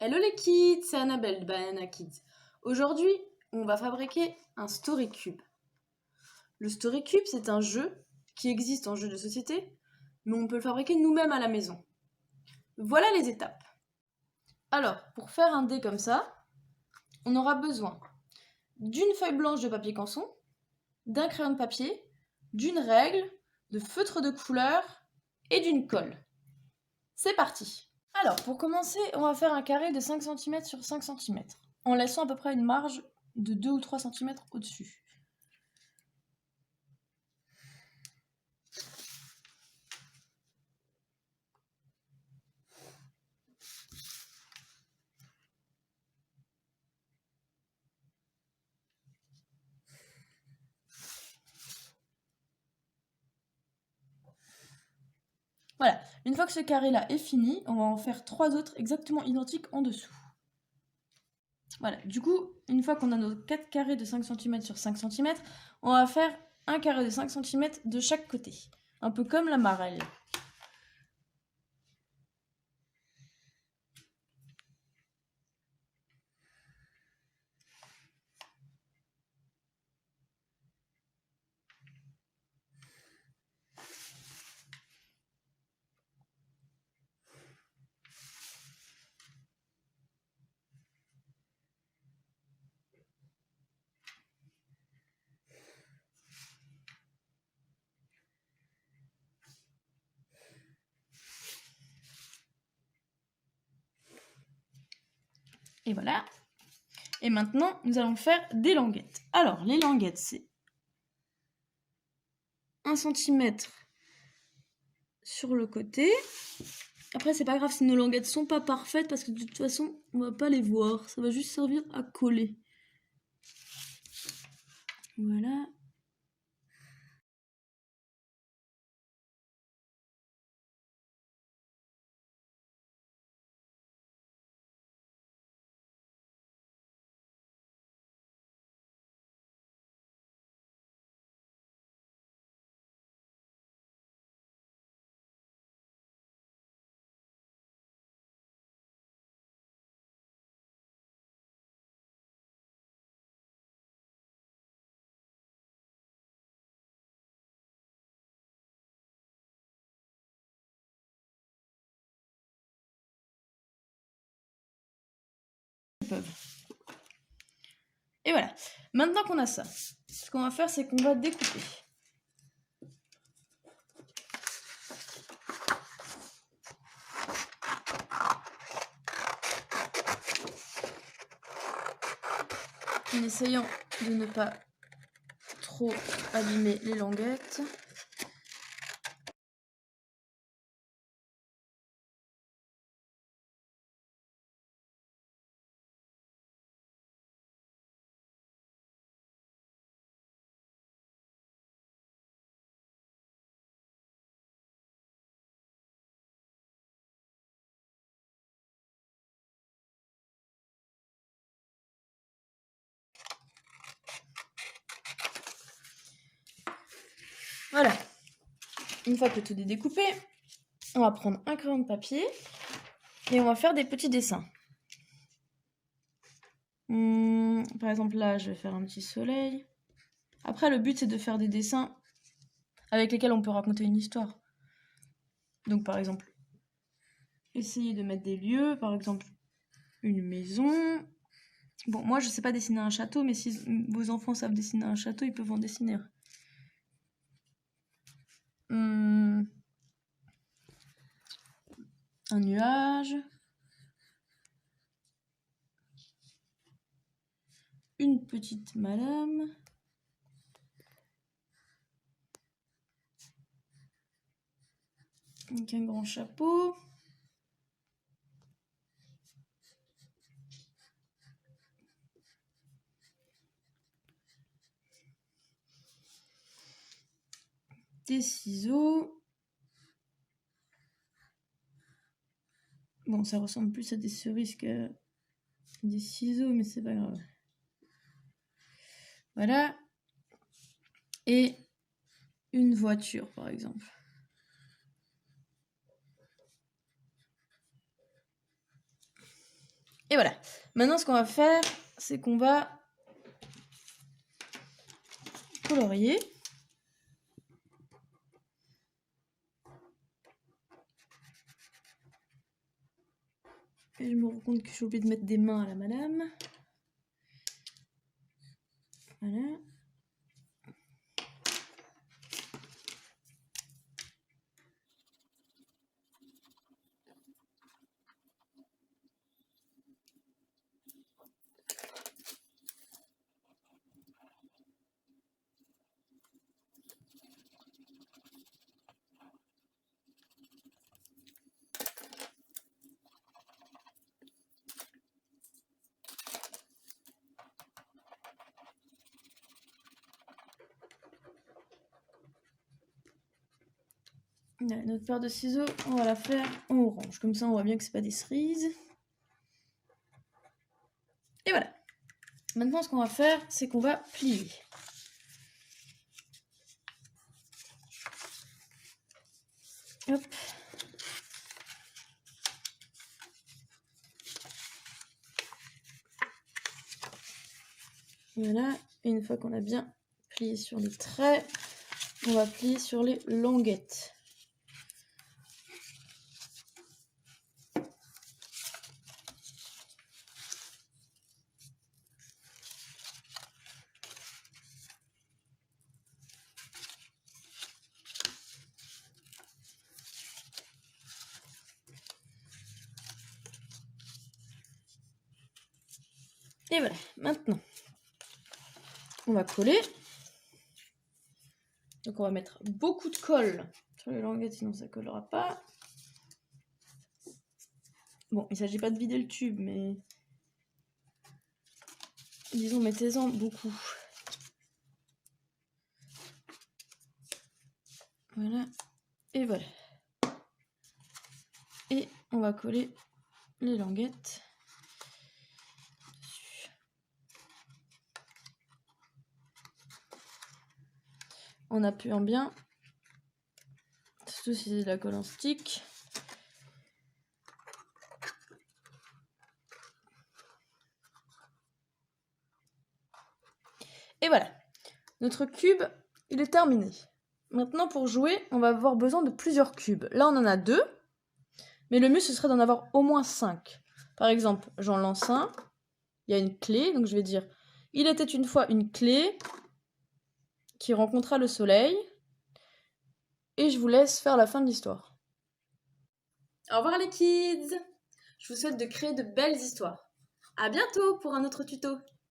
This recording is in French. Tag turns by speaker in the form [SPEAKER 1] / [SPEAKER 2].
[SPEAKER 1] Hello les kids, c'est Annabelle de Banana Kids. Aujourd'hui, on va fabriquer un Story Cube. Le Story Cube, c'est un jeu qui existe en jeu de société, mais on peut le fabriquer nous-mêmes à la maison. Voilà les étapes. Alors, pour faire un dé comme ça, on aura besoin d'une feuille blanche de papier canson, d'un crayon de papier, d'une règle, de feutre de couleur et d'une colle. C'est parti! Alors, pour commencer, on va faire un carré de 5 cm sur 5 cm, en laissant à peu près une marge de 2 ou 3 cm au-dessus. Voilà, une fois que ce carré-là est fini, on va en faire 3 autres exactement identiques en dessous. Voilà, du coup, une fois qu'on a nos 4 carrés de 5 cm sur 5 cm, on va faire un carré de 5 cm de chaque côté, un peu comme la marelle. Et voilà. Et maintenant, nous allons faire des languettes. Alors, les languettes, c'est 1 cm sur le côté. Après, c'est pas grave si nos languettes sont pas parfaites parce que de toute façon, on va pas les voir. Ça va juste servir à coller. Voilà. Et voilà. Maintenant qu'on a ça, ce qu'on va faire, c'est qu'on va découper. En essayant de ne pas trop abîmer les languettes. Voilà. Une fois que tout est découpé, on va prendre un crayon de papier et on va faire des petits dessins. Par exemple, là, je vais faire un petit soleil. Après, le but, c'est de faire des dessins avec lesquels on peut raconter une histoire. Donc, par exemple, essayer de mettre des lieux, par exemple, une maison. Bon, moi, je sais pas dessiner un château, mais si vos enfants savent dessiner un château, ils peuvent en dessiner. Un nuage. Une petite madame. Avec un grand chapeau. Des ciseaux. Bon, ça ressemble plus à des cerises qu'à des ciseaux, mais c'est pas grave. Voilà. Et une voiture, par exemple. Et voilà. Maintenant, ce qu'on va faire, c'est qu'on va colorier. Et je me rends compte que j'ai oublié de mettre des mains à la madame. Voilà. Notre paire de ciseaux, on va la faire en orange. Comme ça, on voit bien que c'est pas des cerises. Et voilà. Maintenant, ce qu'on va faire, c'est qu'on va plier. Hop. Voilà. Et une fois qu'on a bien plié sur les traits, on va plier sur les languettes. Et voilà, maintenant, on va coller. Donc on va mettre beaucoup de colle sur les languettes, sinon ça ne collera pas. Bon, il ne s'agit pas de vider le tube, mais disons, mettez-en beaucoup. Voilà, et voilà. Et on va coller les languettes dessus. En appuyant bien, surtout si c'est de la colle en stick. Et voilà, notre cube, il est terminé. Maintenant, pour jouer, on va avoir besoin de plusieurs cubes. Là, on en a 2, mais le mieux, ce serait d'en avoir au moins 5. Par exemple, j'en lance un, il y a une clé, donc je vais dire « Il était une fois une clé qui rencontra le soleil », et je vous laisse faire la fin de l'histoire. Au revoir les kids! Je vous souhaite de créer de belles histoires. À bientôt pour un autre tuto!